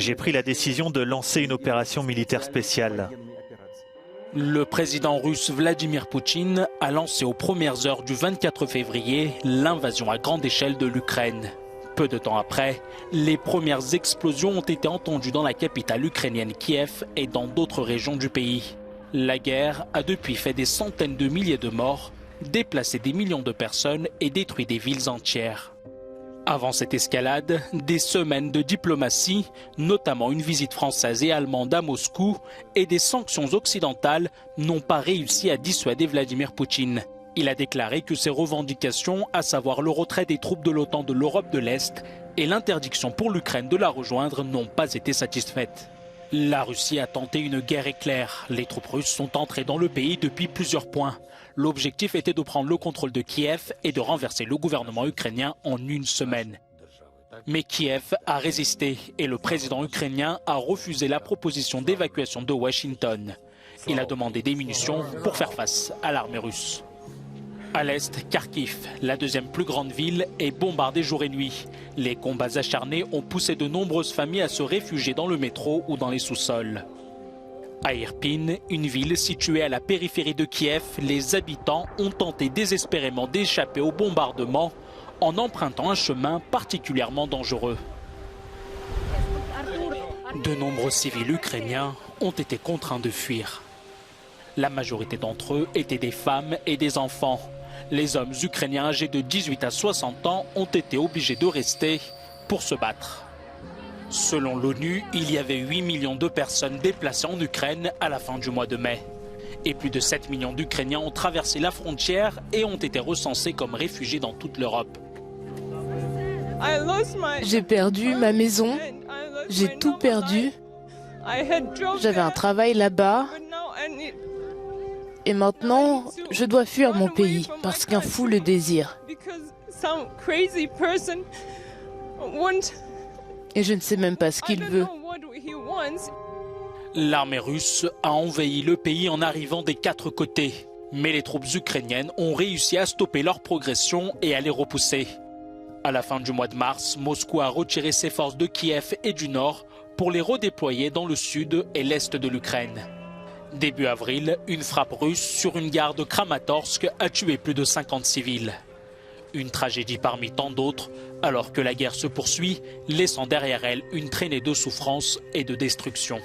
J'ai pris la décision de lancer une opération militaire spéciale. Le président russe Vladimir Poutine a lancé aux premières heures du 24 février l'invasion à grande échelle de l'Ukraine. Peu de temps après, les premières explosions ont été entendues dans la capitale ukrainienne Kiev et dans d'autres régions du pays. La guerre a depuis fait des centaines de milliers de morts, déplacé des millions de personnes et détruit des villes entières. Avant cette escalade, des semaines de diplomatie, notamment une visite française et allemande à Moscou, et des sanctions occidentales n'ont pas réussi à dissuader Vladimir Poutine. Il a déclaré que ses revendications, à savoir le retrait des troupes de l'OTAN de l'Europe de l'Est et l'interdiction pour l'Ukraine de la rejoindre, n'ont pas été satisfaites. La Russie a tenté une guerre éclair. Les troupes russes sont entrées dans le pays depuis plusieurs points. L'objectif était de prendre le contrôle de Kiev et de renverser le gouvernement ukrainien en une semaine. Mais Kiev a résisté et le président ukrainien a refusé la proposition d'évacuation de Washington. Il a demandé des munitions pour faire face à l'armée russe. À l'est, Kharkiv, la deuxième plus grande ville, est bombardée jour et nuit. Les combats acharnés ont poussé de nombreuses familles à se réfugier dans le métro ou dans les sous-sols. À Irpin, une ville située à la périphérie de Kiev, les habitants ont tenté désespérément d'échapper au bombardement en empruntant un chemin particulièrement dangereux. De nombreux civils ukrainiens ont été contraints de fuir. La majorité d'entre eux étaient des femmes et des enfants. Les hommes ukrainiens âgés de 18 à 60 ans ont été obligés de rester pour se battre. Selon l'ONU, il y avait 8 millions de personnes déplacées en Ukraine à la fin du mois de mai. Et plus de 7 millions d'Ukrainiens ont traversé la frontière et ont été recensés comme réfugiés dans toute l'Europe. J'ai perdu ma maison, j'ai tout perdu. J'avais un travail là-bas. Et maintenant, je dois fuir mon pays parce qu'un fou le désire. Et je ne sais même pas ce qu'il veut. L'armée russe a envahi le pays en arrivant des 4 côtés. Mais les troupes ukrainiennes ont réussi à stopper leur progression et à les repousser. À la fin du mois de mars, Moscou a retiré ses forces de Kiev et du nord pour les redéployer dans le sud et l'est de l'Ukraine. Début avril, une frappe russe sur une gare de Kramatorsk a tué plus de 50 civils. Une tragédie parmi tant d'autres, alors que la guerre se poursuit, laissant derrière elle une traînée de souffrance et de destruction.